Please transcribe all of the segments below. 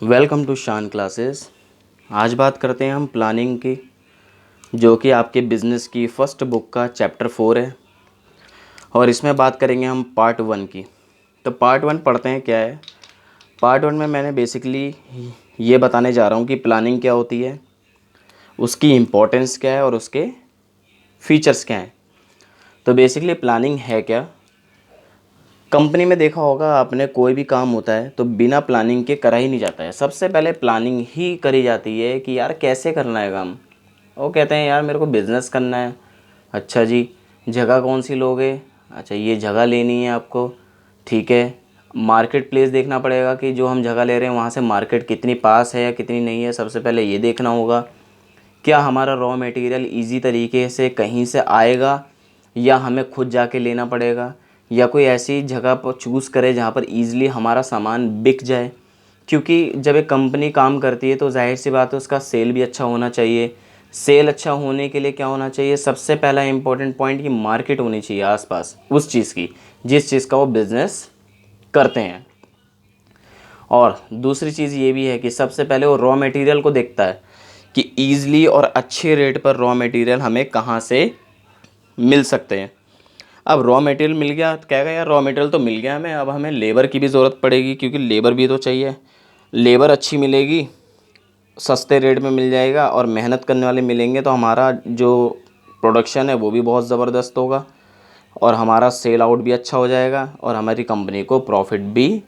Welcome to शान classes. आज बात करते हैं हम प्लानिंग की, जो कि आपके बिज़नेस की फ़र्स्ट बुक का चैप्टर 4 है। और इसमें बात करेंगे हम पार्ट 1 की। तो पार्ट 1 पढ़ते हैं क्या है। पार्ट 1 में मैंने बेसिकली ये बताने जा रहा हूँ कि प्लानिंग क्या होती है, उसकी इम्पोर्टेंस क्या है और उसके फीचर्स क्या हैं। तो बेसिकली प्लानिंग है क्या। कंपनी में देखा होगा आपने, कोई भी काम होता है तो बिना प्लानिंग के करा ही नहीं जाता है। सबसे पहले प्लानिंग ही करी जाती है कि यार कैसे करना है काम। वो कहते हैं यार मेरे को बिज़नेस करना है। अच्छा जी, जगह कौन सी लोगे। अच्छा, ये जगह लेनी है आपको, ठीक है। मार्केट प्लेस देखना पड़ेगा कि जो हम जगह ले रहे हैं वहाँ से मार्केट कितनी पास है या कितनी नहीं है। सबसे पहले ये देखना होगा क्या हमारा रॉ मटेरियल ईज़ी तरीके से कहीं से आएगा या हमें खुद जाके लेना पड़ेगा, या कोई ऐसी जगह पर चूज़ करे जहाँ पर ईज़िली हमारा सामान बिक जाए। क्योंकि जब एक कंपनी काम करती है तो जाहिर सी बात है उसका सेल भी अच्छा होना चाहिए। सेल अच्छा होने के लिए क्या होना चाहिए, सबसे पहला इंपॉर्टेंट पॉइंट कि मार्केट होनी चाहिए आसपास उस चीज़ की जिस चीज़ का वो बिज़नेस करते हैं। और दूसरी चीज़ ये भी है कि सबसे पहले वो रॉ मटेरियल को देखता है कि ईज़िली और अच्छे रेट पर रॉ मटेरियल हमें कहाँ से मिल सकते हैं। अब रॉ मटेरियल मिल गया तो कहेगा यार रॉ मटेरियल तो मिल गया हमें, अब हमें लेबर की भी ज़रूरत पड़ेगी क्योंकि लेबर भी तो चाहिए। लेबर अच्छी मिलेगी, सस्ते रेट में मिल जाएगा और मेहनत करने वाले मिलेंगे तो हमारा जो प्रोडक्शन है वो भी बहुत ज़बरदस्त होगा और हमारा सेल आउट भी अच्छा हो जाएगा और हमारी कंपनी को प्रॉफिट भी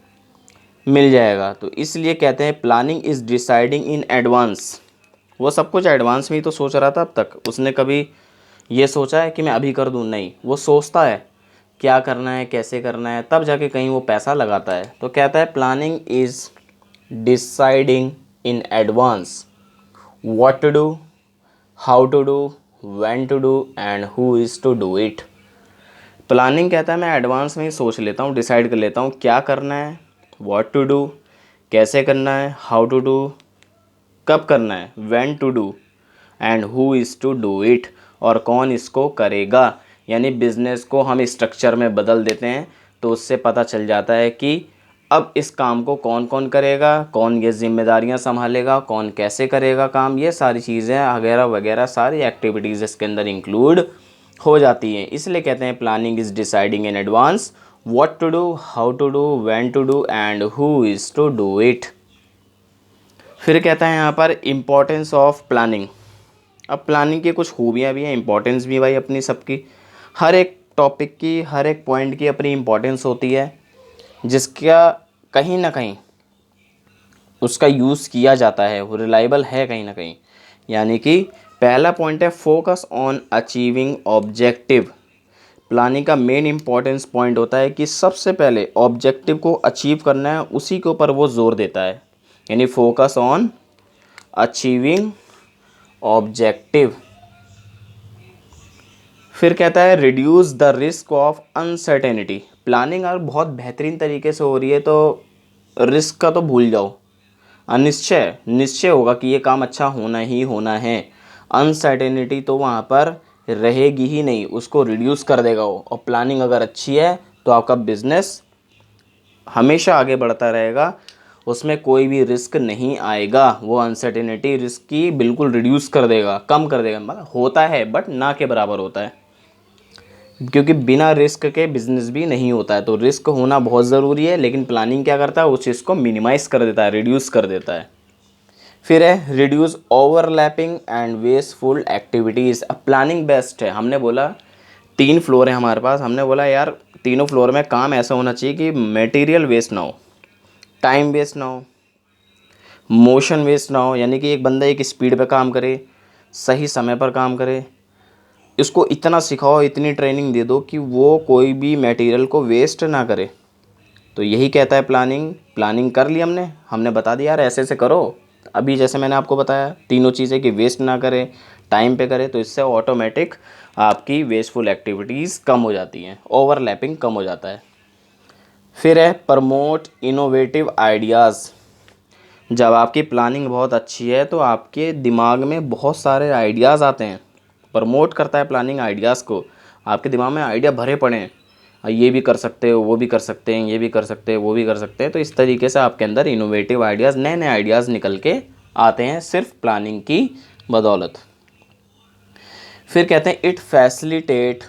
मिल जाएगा। तो इसलिए कहते हैं planning is deciding in advance. वो सब कुछ एडवांस में ही तो सोच रहा था। अब तक उसने कभी ये सोचा है कि मैं अभी कर दूं, नहीं। वो सोचता है क्या करना है, कैसे करना है, तब जाके कहीं वो पैसा लगाता है। तो कहता है planning is deciding in advance what to do, how to do, when to do and who is to do it. Planning कहता है मैं एडवांस में ही सोच लेता हूँ, डिसाइड कर लेता हूँ क्या करना है, व्हाट टू डू कैसे करना है, हाउ टू डू कब करना है, when to do and who is to do it और कौन इसको करेगा। यानी बिज़नेस को हम स्ट्रक्चर में बदल देते हैं तो उससे पता चल जाता है कि अब इस काम को कौन कौन करेगा, कौन ये जिम्मेदारियां संभालेगा, कौन कैसे करेगा काम। ये सारी चीज़ें वगैरह वगैरह सारी एक्टिविटीज़ इसके अंदर इंक्लूड हो जाती हैं। इसलिए कहते हैं planning is deciding in advance what to do, how to do, when to do and who is to do it. फिर कहता है यहाँ पर इम्पोर्टेंस ऑफ प्लानिंग। अब प्लानिंग की कुछ खूबियाँ भी हैं, इंपॉर्टेंस भी भाई अपनी सबकी। हर एक टॉपिक की, हर एक पॉइंट की अपनी इम्पोर्टेंस होती है जिसका कहीं ना कहीं उसका यूज़ किया जाता है, वो रिलायबल है कहीं ना कहीं। यानी कि पहला पॉइंट है focus on achieving objective. Planning का मेन इंपॉर्टेंस पॉइंट होता है कि सबसे पहले ऑब्जेक्टिव को अचीव करना है, उसी के ऊपर वो जोर देता है। यानी फोकस ऑन अचीविंग ऑब्जेक्टिव। फिर कहता है reduce the risk of uncertainty. Planning अगर बहुत बेहतरीन तरीके से हो रही है तो रिस्क का तो भूल जाओ, अनिश्चय निश्चय होगा कि ये काम अच्छा होना ही होना है। अनसर्टेनिटी तो वहाँ पर रहेगी ही नहीं, उसको रिड्यूस कर देगा वो। और प्लानिंग अगर अच्छी है तो आपका बिजनेस हमेशा आगे बढ़ता रहेगा, उसमें कोई भी रिस्क नहीं आएगा। वो अनसर्टेनिटी रिस्क की बिल्कुल रिड्यूस कर देगा, कम कर देगा। मतलब होता है बट ना के बराबर होता है, क्योंकि बिना रिस्क के बिजनेस भी नहीं होता है। तो रिस्क होना बहुत ज़रूरी है, लेकिन प्लानिंग क्या करता है, उस चीज़ को मिनिमाइज़ कर देता है, रिड्यूस कर देता है। फिर है reduce overlapping and wasteful activities. अब प्लानिंग बेस्ट है। हमने बोला 3 फ्लोर है हमारे पास, हमने बोला यार तीनों फ्लोर में काम ऐसा होना चाहिए कि मटेरियल वेस्ट ना हो, टाइम वेस्ट ना हो, मोशन वेस्ट ना हो। यानी कि एक बंदा एक स्पीड पे काम करे, सही समय पर काम करे, इसको इतना सिखाओ, इतनी ट्रेनिंग दे दो कि वो कोई भी मटेरियल को वेस्ट ना करे। तो यही कहता है प्लानिंग। प्लानिंग कर ली हमने, हमने बता दिया यार ऐसे ऐसे करो। अभी जैसे मैंने आपको बताया तीनों चीज़ें कि वेस्ट ना करें, टाइम पे करें, तो इससे ऑटोमेटिक आपकी वेस्टफुल एक्टिविटीज़ कम हो जाती हैं, ओवरलैपिंग कम हो जाता है। फिर है प्रमोट इनोवेटिव आइडियाज़। जब आपकी प्लानिंग बहुत अच्छी है तो आपके दिमाग में बहुत सारे आइडियाज़ आते हैं। प्रमोट करता है प्लानिंग आइडियाज़ को। आपके दिमाग में आइडिया भरे पड़े हैं, ये भी कर सकते हो, वो भी कर सकते हैं, ये भी कर सकते हैं, वो भी कर सकते हैं। तो इस तरीके से आपके अंदर इनोवेटिव आइडियाज़, नए नए आइडियाज़ निकल के आते हैं सिर्फ प्लानिंग की बदौलत। फिर कहते हैं इट फैसिलिटेट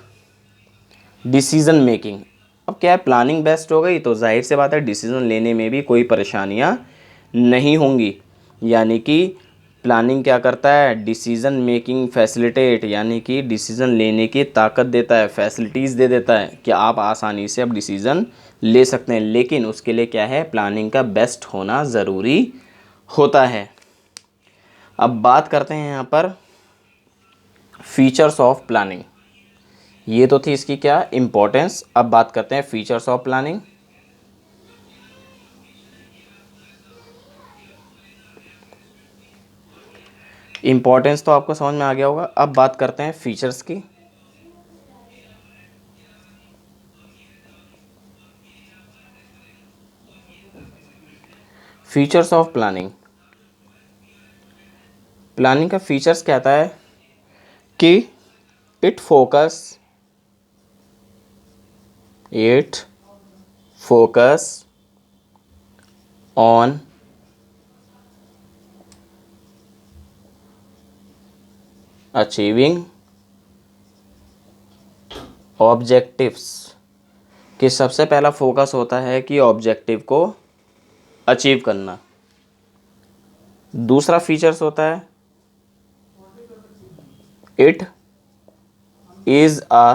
डिसीज़न मेकिंग। अब क्या है, प्लानिंग बेस्ट हो गई तो जाहिर सी बात है डिसीज़न लेने में भी कोई परेशानियां नहीं होंगी। यानी कि प्लानिंग क्या करता है, डिसीज़न मेकिंग फैसिलिटेट, यानी कि डिसीज़न लेने की ताकत देता है, फैसिलिटीज़ दे देता है कि आप आसानी से अब डिसीज़न ले सकते हैं। लेकिन उसके लिए क्या है, प्लानिंग का बेस्ट होना ज़रूरी होता है। अब बात करते हैं यहाँ पर फीचर्स ऑफ प्लानिंग। ये तो थी इसकी क्या इम्पोर्टेंस। अब बात करते हैं फीचर्स ऑफ प्लानिंग। इम्पोर्टेंस तो आपको समझ में आ गया होगा। अब बात करते हैं फीचर्स की। फीचर्स ऑफ प्लानिंग, प्लानिंग का फीचर्स कहता है कि it focus on achieving objectives, कि सबसे पहला फोकस होता है कि ऑब्जेक्टिव को अचीव करना। दूसरा फीचर्स होता है it is a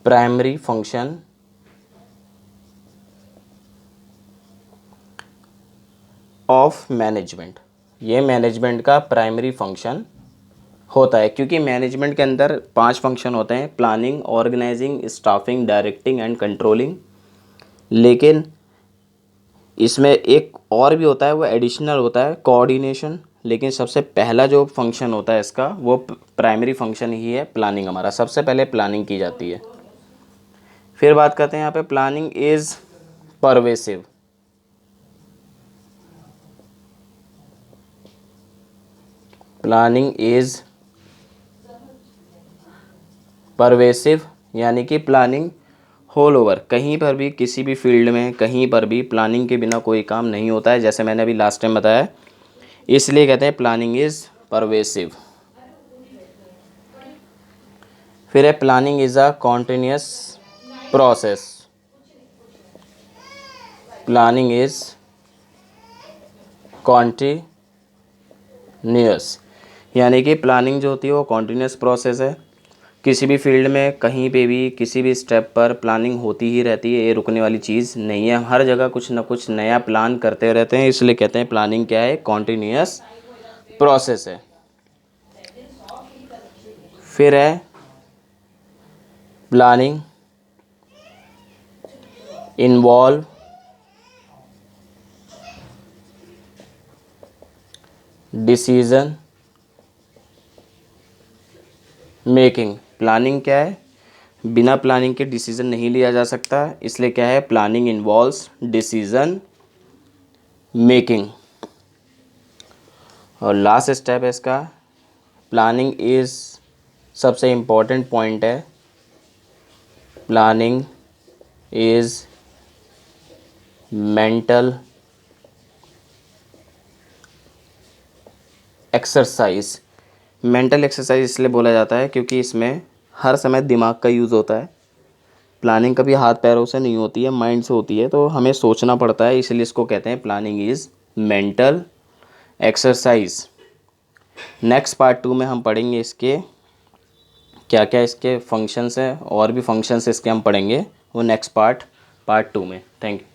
primary function of management. ये मैनेजमेंट का प्राइमरी फंक्शन होता है, क्योंकि मैनेजमेंट के अंदर 5 फंक्शन होते हैं, planning, organising, staffing, directing and controlling. लेकिन इसमें एक और भी होता है, वो एडिशनल होता है, कोऑर्डिनेशन। लेकिन सबसे पहला जो फंक्शन होता है इसका, वो प्राइमरी फंक्शन ही है प्लानिंग। हमारा सबसे पहले प्लानिंग की जाती है। फिर बात करते हैं यहाँ पे planning is pervasive. Planning is pervasive, यानी कि प्लानिंग होल ओवर, कहीं पर भी, किसी भी फील्ड में, कहीं पर भी प्लानिंग के बिना कोई काम नहीं होता है, जैसे मैंने अभी लास्ट टाइम बताया। इसलिए कहते हैं प्लानिंग इज़ परवेसिव। फिर है planning is a continuous process. Planning is continuous, यानी कि प्लानिंग जो होती है वो कॉन्टिन्यूअस प्रोसेस है। किसी भी फील्ड में, कहीं पे भी, किसी भी स्टेप पर प्लानिंग होती ही रहती है। ये रुकने वाली चीज़ नहीं है, हर जगह कुछ ना कुछ नया प्लान करते रहते हैं। इसलिए कहते हैं प्लानिंग क्या है, कॉन्टिन्यूअस प्रोसेस है। फिर है planning involve decision making. Planning क्या है, बिना प्लानिंग के डिसीजन नहीं लिया जा सकता, इसलिए क्या है, प्लानिंग इन्वॉल्व्स डिसीजन मेकिंग। और लास्ट स्टेप है इसका, प्लानिंग इज़, सबसे इम्पोर्टेंट पॉइंट है, planning is mental exercise. Mental exercise इसलिए बोला जाता है क्योंकि इसमें हर समय दिमाग का यूज़ होता है। प्लानिंग कभी हाथ पैरों से नहीं होती है, माइंड से होती है, तो हमें सोचना पड़ता है, इसलिए इसको कहते हैं planning is mental exercise. Next part 2 में हम पढ़ेंगे इसके क्या क्या इसके फंक्शंस हैं, और भी फंक्शंस इसके हम पढ़ेंगे, वो नेक्स्ट पार्ट 2 में। Thank you.